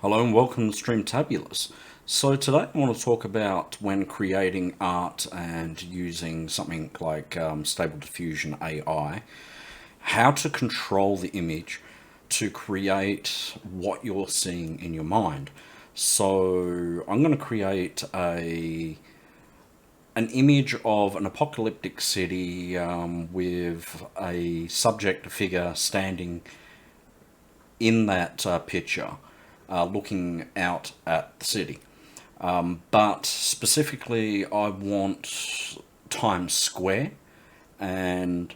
Hello and welcome to Stream Tabulous. So today I want to talk about when creating art and using something like Stable Diffusion AI, how to control the image to create what you're seeing in your mind. So I'm going to create an image of an apocalyptic city with a subject figure standing in that picture, looking out at the city. But specifically, I want Times Square, and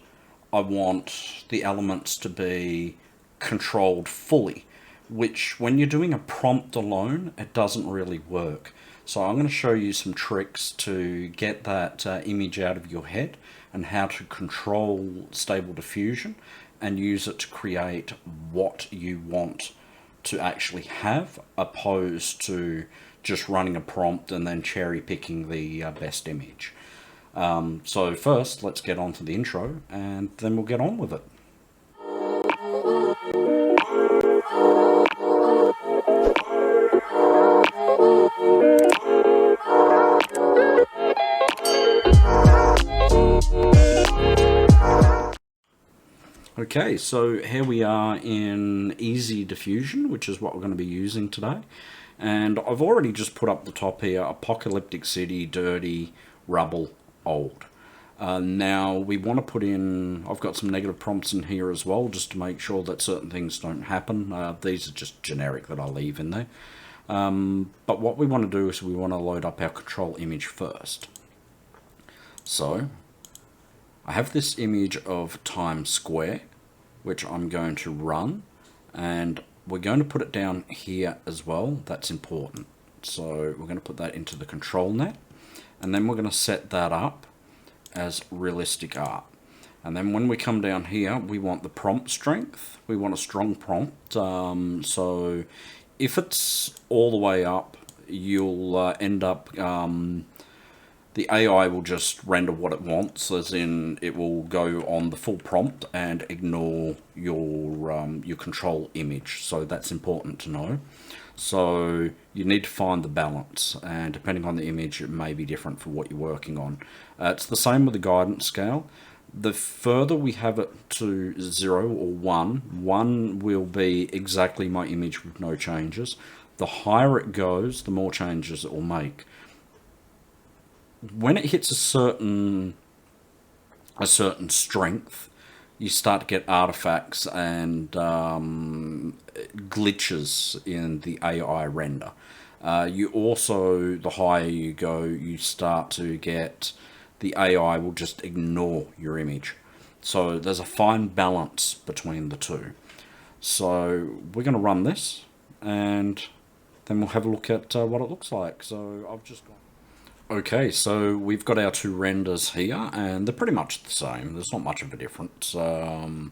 I want the elements to be controlled fully, which when you're doing a prompt alone, it doesn't really work. So I'm going to show you some tricks to get that image out of your head and how to control Stable Diffusion and use it to create what you want to actually have, opposed to just running a prompt and then cherry picking the best image. So first, let's get on to the intro and then we'll get on with it. Okay, so here we are in Easy Diffusion, which is what we're going to be using today. And I've already just put up the top here, apocalyptic city, dirty, rubble, old. Now we want to put in, I've got some negative prompts in here as well, just to make sure that certain things don't happen. These are just generic that I'll leave in there. But what we want to do is we want to load up our control image first. So I have this image of Times Square, which I'm going to run, and we're going to put it down here as well. That's important. So we're going to put that into the control net, and then we're going to set that up as realistic art. And then when we come down here, we want the prompt strength. We want a strong prompt. So if it's all the way up, you'll end up the AI will just render what it wants, as in it will go on the full prompt and ignore your control image. So that's important to know. So you need to find the balance, and depending on the image, it may be different for what you're working on. It's the same with the guidance scale. The further we have it to 0 or 1, 1 will be exactly my image with no changes. The higher it goes, the more changes it will make. When it hits a certain strength, you start to get artifacts and glitches in the AI render. You also, the higher you go, you start to get the AI will just ignore your image. So there's a fine balance between the two. So we're going to run this, and then we'll have a look at what it looks like. So I've just got. Okay, so we've got our two renders here, and they're pretty much the same. There's not much of a difference. The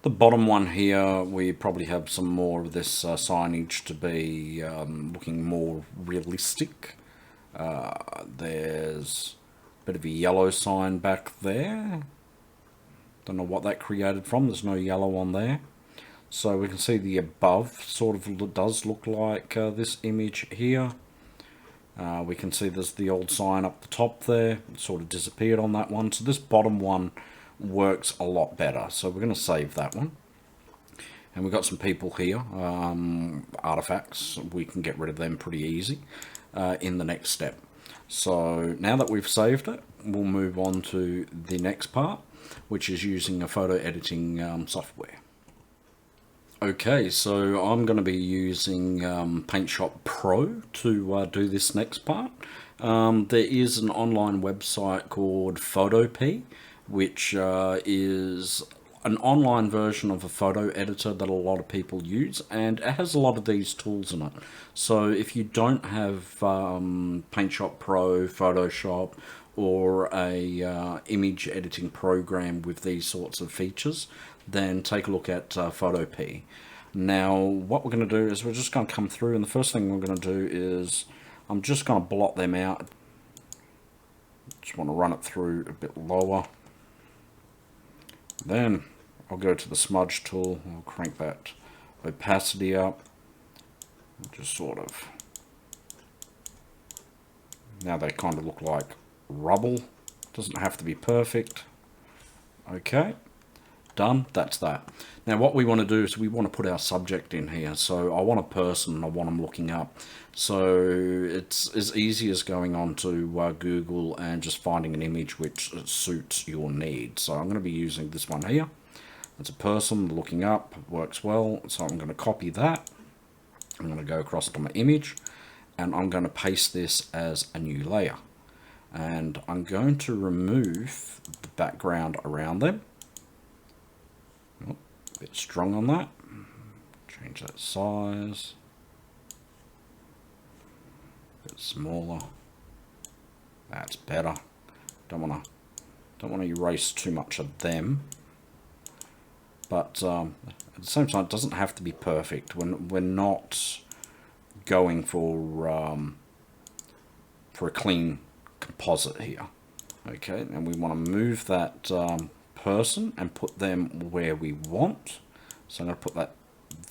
bottom one here, we probably have some more of this signage to be looking more realistic. There's a bit of a yellow sign back there. Don't know what that created from. There's no yellow on there. So we can see the above sort of does look like this image here. We can see there's the old sign up the top there. It sort of disappeared on that one. So this bottom one works a lot better. So we're going to save that one. And we've got some people here, artifacts. We can get rid of them pretty easy in the next step. So now that we've saved it, we'll move on to the next part, which is using a photo editing software. Okay, so I'm going to be using PaintShop Pro to do this next part. There is an online website called Photopea, which is an online version of a photo editor that a lot of people use, and it has a lot of these tools in it. So if you don't have PaintShop Pro, Photoshop, or a image editing program with these sorts of features, then take a look at Photopea. Now what we're going to do is we're just going to come through, and the first thing we're going to do is I'm just going to blot them out. Just want to run it through a bit lower. Then I'll go to the smudge tool, I'll crank that opacity up, Just sort of, now they kind of look like rubble. Doesn't have to be perfect. Okay, done. That's that. Now what we want to do is we want to put our subject in here. So I want a person and I want them looking up. So it's as easy as going on to Google and just finding an image which suits your needs. So I'm going to be using this one here. It's a person looking up, works well. So I'm going to copy that. I'm going to go across to my image and I'm going to paste this as a new layer. And I'm going to remove the background around them. Oh, a bit strong on that. Change that size. A bit smaller. That's better. Don't want to erase too much of them. But at the same time, it doesn't have to be perfect. We're not going for a clean composite here. Okay, and we want to move that person and put them where we want. So I'm going to put that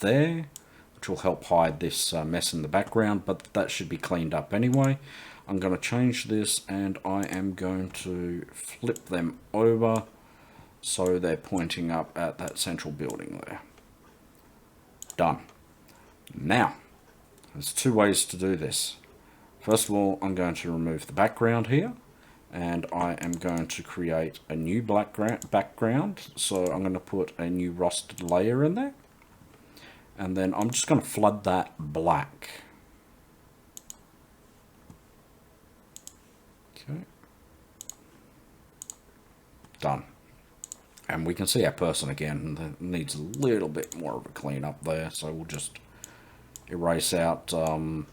there, which will help hide this mess in the background, but that should be cleaned up anyway. I'm going to change this and I am going to flip them over so they're pointing up at that central building there. Done. Now, there's two ways to do this. First of all, I'm going to remove the background here, and I am going to create a new background. So I'm going to put a new rusted layer in there, and then I'm just going to flood that black. Okay. Done. And we can see our person again. That needs a little bit more of a clean up there, so we'll just erase out some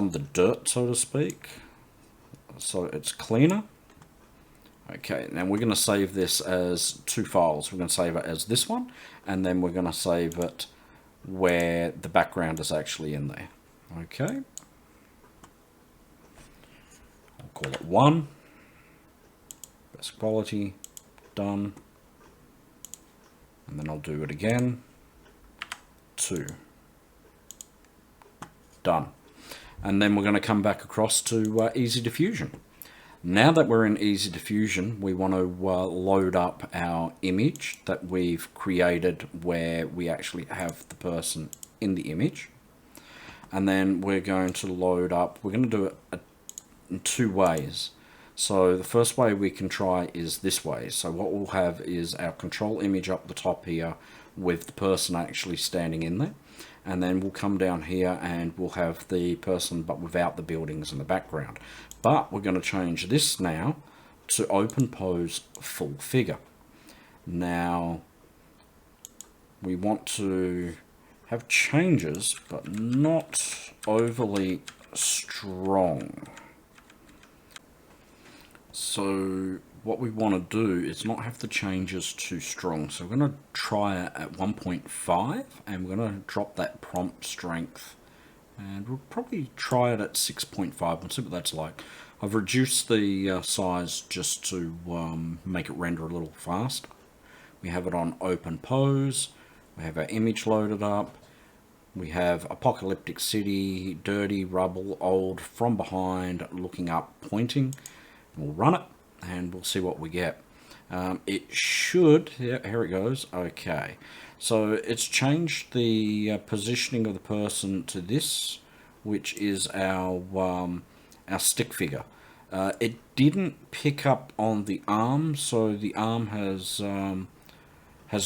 of the dirt, so to speak, so it's cleaner. Okay, now we're going to save this as two files. We're going to save it as this one, and then we're going to save it where the background is actually in there. Okay, I'll call it 1, best quality, done, and then I'll do it again, 2, done. And then we're going to come back across to Easy Diffusion. Now that we're in Easy Diffusion, we want to load up our image that we've created where we actually have the person in the image. And then we're going to load up, we're going to do it in two ways. So the first way we can try is this way. So what we'll have is our control image up the top here with the person actually standing in there. And then we'll come down here and we'll have the person but without the buildings in the background. But we're going to change this now to open pose full figure. Now we want to have changes but not overly strong. So what we want to do is not have the changes too strong. So we're going to try it at 1.5 and we're going to drop that prompt strength. And we'll probably try it at 6.5 and see what that's like. I've reduced the size just to make it render a little faster. We have it on open pose. We have our image loaded up. We have apocalyptic city, dirty, rubble, old, from behind, looking up, pointing. We'll run it and we'll see what we get. It should, yeah, here it goes. Okay, so it's changed the positioning of the person to this, which is our stick figure. It didn't pick up on the arm, so the arm has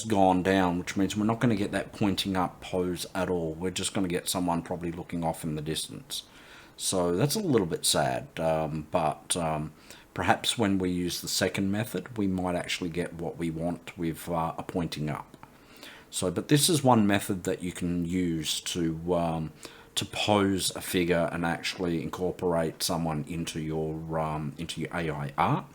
gone down, which means we're not going to get that pointing up pose at all. We're just going to get someone probably looking off in the distance. So that's a little bit sad, but perhaps when we use the second method, we might actually get what we want with a pointing up. So, but this is one method that you can use to pose a figure and actually incorporate someone into your AI art,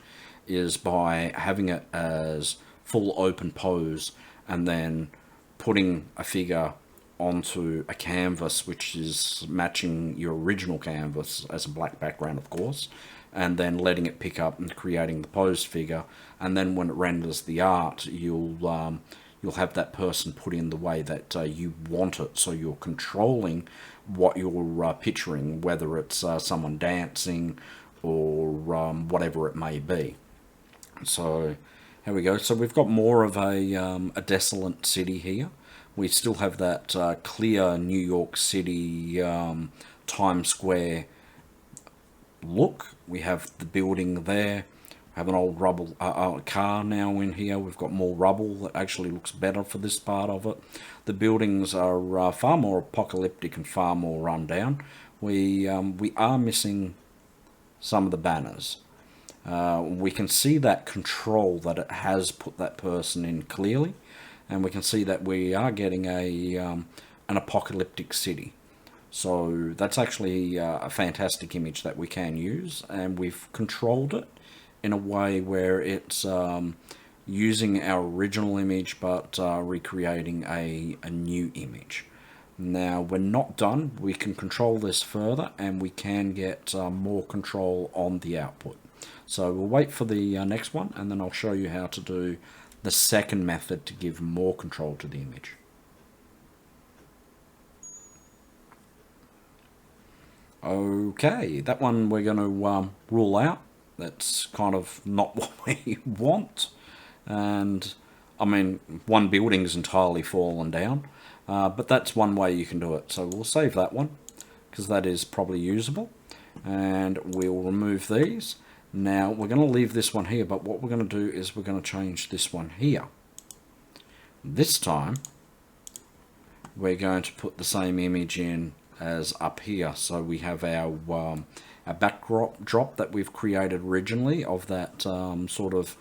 is by having it as full open pose and then putting a figure onto a canvas which is matching your original canvas as a black background, of course, and then letting it pick up and creating the posed figure. And then when it renders the art, you'll you'll have that person put in the way that you want it. So you're controlling what you're picturing, whether it's someone dancing or whatever it may be. So here we go. So we've got more of a desolate city here. We still have that clear New York City Times Square look. We have the building there. We have an old rubble car now in here. We've got more rubble that actually looks better for this part of it. The buildings are far more apocalyptic and far more run down. We are missing some of the banners. We can see that control that it has put that person in clearly, and we can see that we are getting an apocalyptic city. So that's actually a fantastic image that we can use, and we've controlled it in a way where it's using our original image but recreating a new image. Now we're not done. We can control this further, and we can get more control on the output. So we'll wait for the next one, and then I'll show you how to do the second method to give more control to the image. Okay, that one we're going to rule out. That's kind of not what we want. And I mean, one building's entirely fallen down, but that's one way you can do it. So we'll save that one because that is probably usable, and we'll remove these. Now we're going to leave this one here, but what we're going to do is we're going to change this one here. This time we're going to put the same image in as up here. So we have our backdrop that we've created originally of that sort of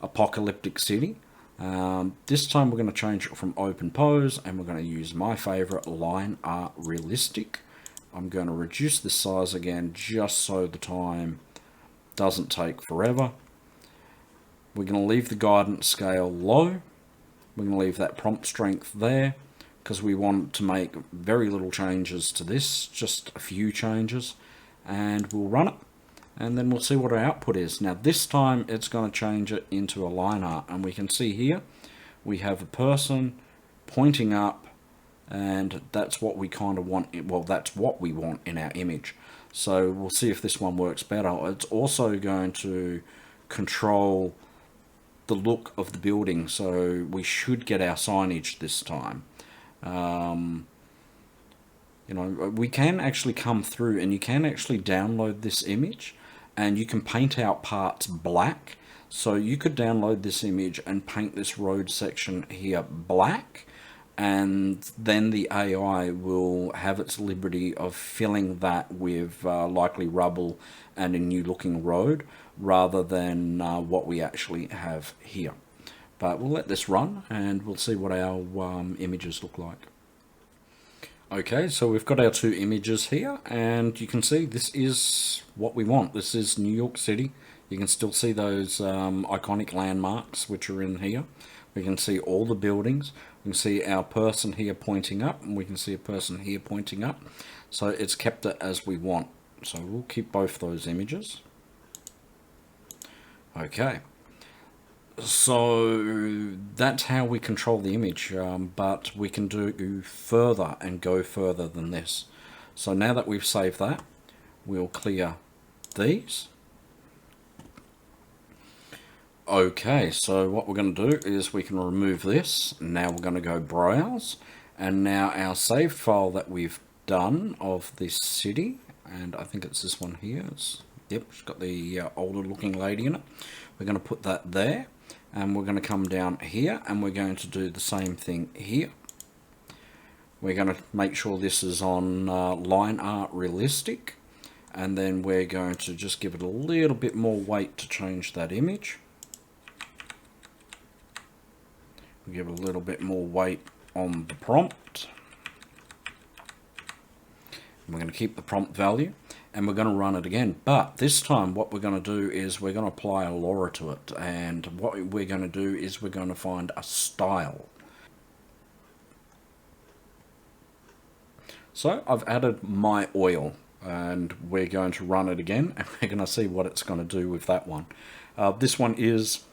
apocalyptic city. This time we're going to change it from open pose, and we're going to use my favorite line art realistic. I'm going to reduce the size again just so the time doesn't take forever. We're going to leave the guidance scale low. We're going to leave that prompt strength there because we want to make very little changes to this, just a few changes, and we'll run it, and then we'll see what our output is. Now this time it's going to change it into a line art, and we can see here we have a person pointing up, and that's what we kind of want. Well, that's what we want in our image. So we'll see if this one works better. It's also going to control the look of the building, so we should get our signage this time. You know, we can actually come through, and you can actually download this image, and you can paint out parts black. So you could download this image and paint this road section here black, and then the AI will have its liberty of filling that with likely rubble and a new looking road rather than what we actually have here. But we'll let this run, and we'll see what our images look like. Okay, so we've got our two images here, and you can see this is what we want. This is New York City. You can still see those iconic landmarks which are in here. We can see all the buildings. We can see our person here pointing up, and we can see a person here pointing up. So it's kept it as we want. So we'll keep both those images. Okay. So that's how we control the image, but we can do further and go further than this. So now that we've saved that, we'll clear these. Okay, so what we're going to do is we can remove this. Now we're going to go browse, and now our saved file that we've done of this city, and I think it's this one here. Yep, it's got the older looking lady in it. We're going to put that there, and we're going to come down here, and we're going to do the same thing here. We're going to make sure this is on line art realistic, and then we're going to just give it a little bit more weight to change that image. Give it a little bit more weight on the prompt. We're going to keep the prompt value, and we're going to run it again. But this time what we're going to do is we're going to apply a lora to it, and what we're going to do is we're going to find a style. So I've added my oil, and we're going to run it again, and we're going to see what it's going to do with that one. This one is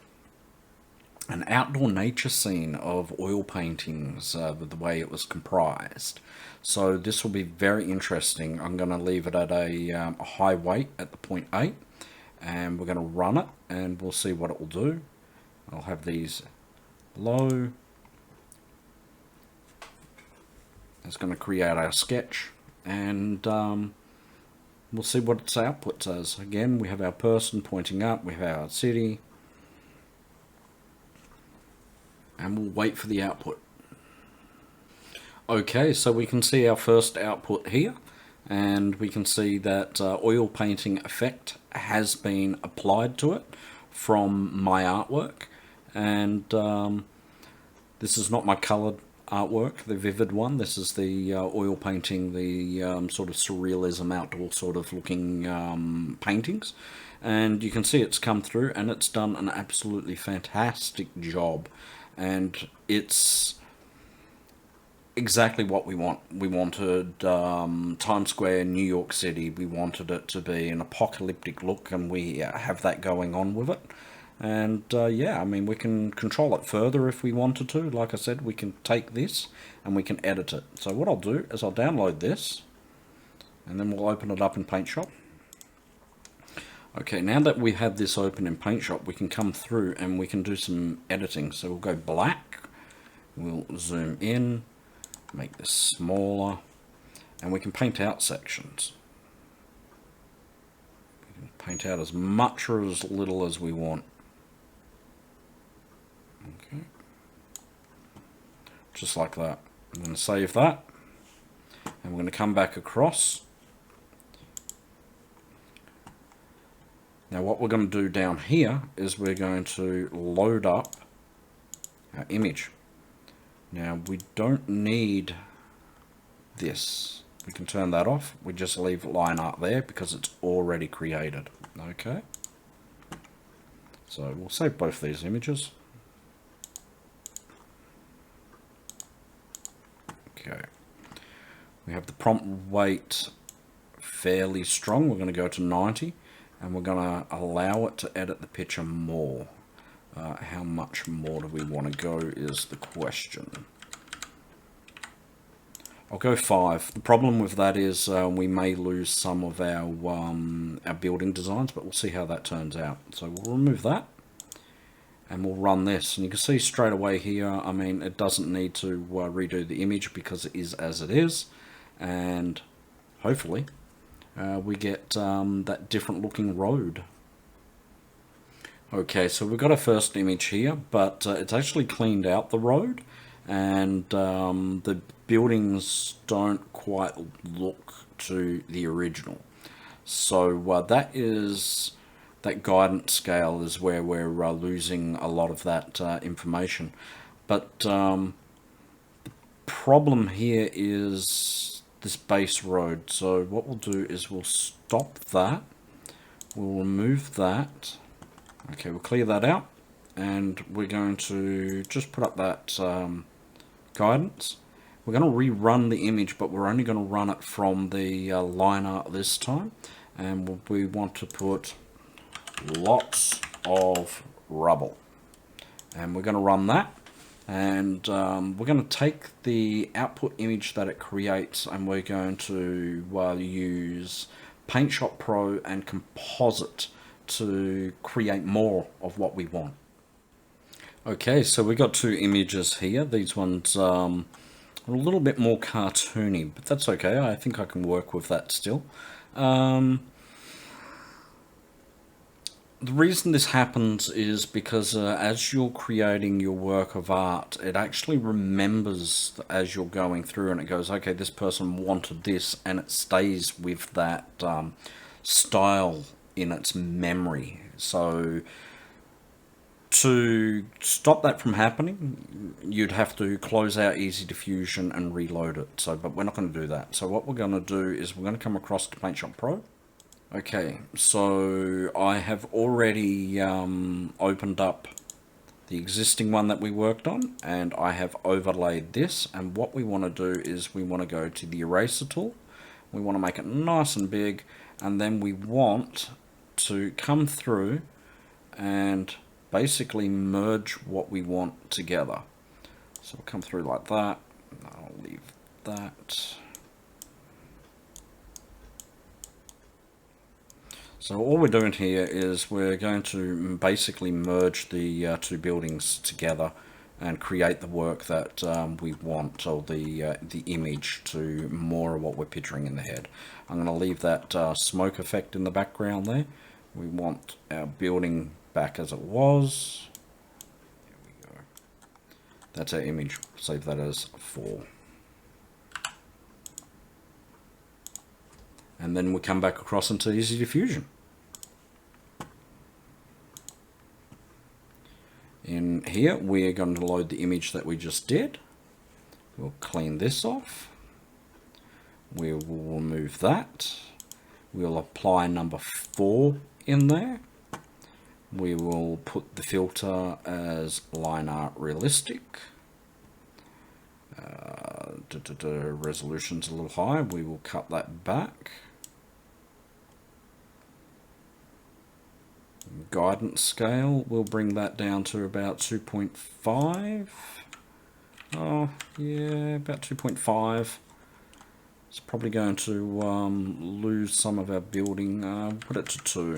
an outdoor nature scene of oil paintings with the way it was comprised. So this will be very interesting. I'm going to leave it at a high weight at the 0.8, and we're going to run it and we'll see what it will do. I'll have these low. It's going to create our sketch, and we'll see what its output says. Again, we have our person pointing up, we have our city, and we'll wait for the output. Okay, so we can see our first output here, and we can see that oil painting effect has been applied to it from my artwork, and this is not my colored artwork, the vivid one. This is the oil painting, the sort of surrealism, outdoor sort of looking paintings, and you can see it's come through and it's done an absolutely fantastic job, and it's exactly what we want. We wanted Times Square, New York City. We wanted it to be an apocalyptic look, and we have that going on with it. And yeah, I mean, we can control it further if we wanted to. Like I said, we can take this and we can edit it. So what I'll do is I'll download this, and then we'll open it up in Paint Shop. Okay, now that we have this open in Paint Shop, we can come through and we can do some editing. So we'll go black, we'll zoom in, make this smaller, and we can paint out sections. We can paint out as much or as little as we want. Okay, just like that. I'm going to save that, and we're going to come back across. Now what we're going to do down here is we're going to load up our image. Now we don't need this. We can turn that off. We just leave line art there because it's already created. Okay. So we'll save both these images. Okay. We have the prompt weight fairly strong. We're going to go to 90, and we're going to allow it to edit the picture more. How much more do we want to go is the question. I'll go 5. The problem with that is we may lose some of our building designs, but we'll see how that turns out. So we'll remove that, and we'll run this. And you can see straight away here, I mean, it doesn't need to redo the image because it is as it is. And hopefully we get that different looking road. Okay, so we've got a first image here, but it's actually cleaned out the road, and the buildings don't quite look to the original. So that guidance scale is where we're losing a lot of that information. But the problem here is this base road. So what we'll do is we'll stop that, we'll remove that. Okay, we'll clear that out, and we're going to just put up that guidance. We're going to rerun the image, but we're only going to run it from the line art this time, and we want to put lots of rubble, and we're going to run that, and we're going to take the output image that it creates, and we're going to use Paint Shop Pro and Composite to create more of what we want. Okay, so we got 2 images here. These ones are a little bit more cartoony, but that's okay. I think I can work with that still. The reason this happens is because as you're creating your work of art, it actually remembers as you're going through, and it goes, okay, this person wanted this, and it stays with that style in its memory. So to stop that from happening, you'd have to close out Easy Diffusion and reload it. So, but we're not going to do that. So what we're going to do is we're going to come across to Paint Shop Pro. Okay, so I have already opened up the existing one that we worked on, and I have overlaid this, and what we want to do is we want to go to the eraser tool. We want to make it nice and big, and then we want to come through and basically merge what we want together. So we'll come through like that. I'll leave that. So all we're doing here is we're going to basically merge the two buildings together and create the work that we want, or the image, to more of what we're picturing in the head. I'm going to leave that smoke effect in the background there. We want our building back as it was. Here we go. That's our image. Save that as 4. And then we come back across into Easy Diffusion. In here, we're going to load the image that we just did. We'll clean this off. We will remove that. We'll apply number 4 in there. We will put the filter as line art realistic. Resolution's a little high. We will cut that back. Guidance scale, we'll bring that down to about 2.5. Oh, yeah, about 2.5. It's probably going to lose some of our building. Put it to 2.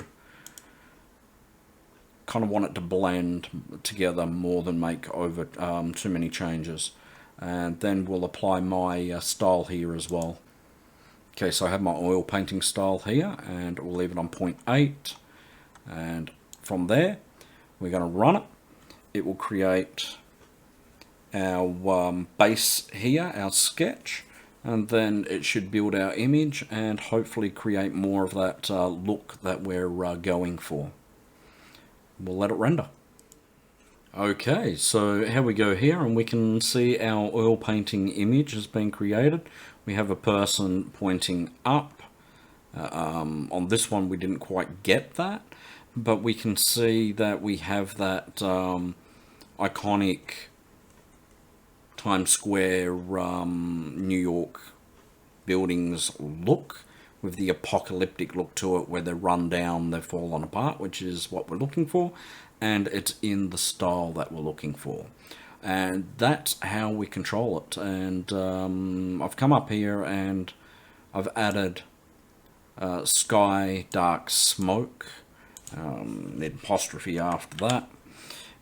Kind of want it to blend together more than make over too many changes. And then we'll apply my style here as well. Okay, so I have my oil painting style here, and we'll leave it on 0.8. And from there, we're going to run it. It will create our base here, our sketch, and then it should build our image and hopefully create more of that look that we're going for. We'll let it render. Okay, so here we go here, and we can see our oil painting image has been created. We have a person pointing up. On this one, we didn't quite get that. But we can see that we have that iconic Times Square New York buildings look, with the apocalyptic look to it, where they're run down, they've fallen apart, which is what we're looking for, and it's in the style that we're looking for. And that's how we control it. And I've come up here and I've added sky, dark smoke, the apostrophe after that,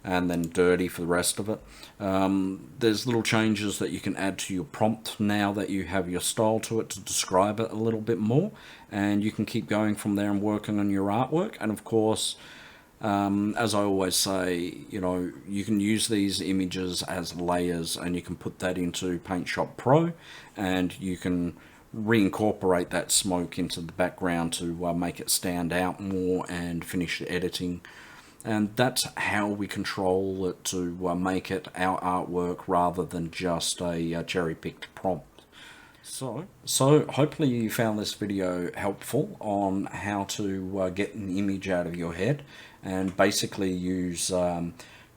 and then dirty for the rest of it. There's little changes that you can add to your prompt now that you have your style to it, to describe it a little bit more, and you can keep going from there and working on your artwork. And of course, as I always say, you know, you can use these images as layers, and you can put that into Paint Shop Pro, and you can reincorporate that smoke into the background to make it stand out more and finish the editing. And that's how we control it to make it our artwork rather than just a cherry-picked prompt. So hopefully you found this video helpful on how to get an image out of your head, and basically use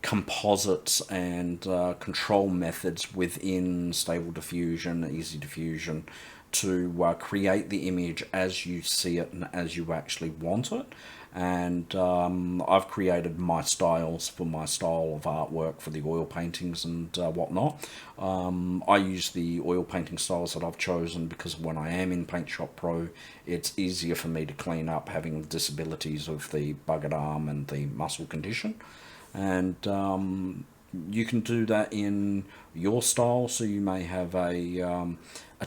composites and control methods within Stable Diffusion, Easy Diffusion, to create the image as you see it and as you actually want it. And I've created my styles for my style of artwork for the oil paintings and whatnot. I use the oil painting styles that I've chosen because when I am in Paint Shop Pro, it's easier for me to clean up, having disabilities of the buggered arm and the muscle condition. And you can do that in your style. So you may have a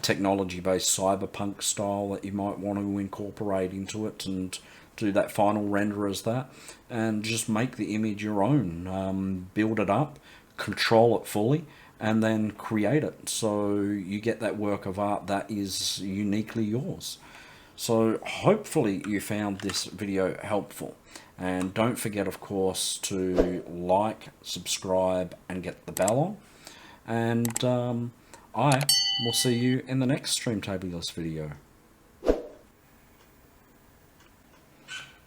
technology-based cyberpunk style that you might want to incorporate into it, and do that final render as that, and just make the image your own. Build it up, control it fully, and then create it, so you get that work of art that is uniquely yours. So hopefully you found this video helpful, and don't forget, of course, to like, subscribe, and get the bell on. And I will see you in the next Streamtabulous video.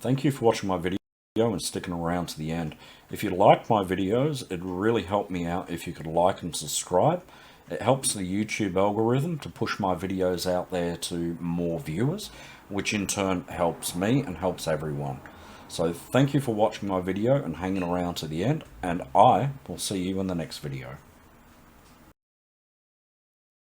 Thank you for watching my video and sticking around to the end. If you like my videos, it'd really help me out if you could like and subscribe. It helps the YouTube algorithm to push my videos out there to more viewers, which in turn helps me and helps everyone. So thank you for watching my video and hanging around to the end, and I will see you in the next video.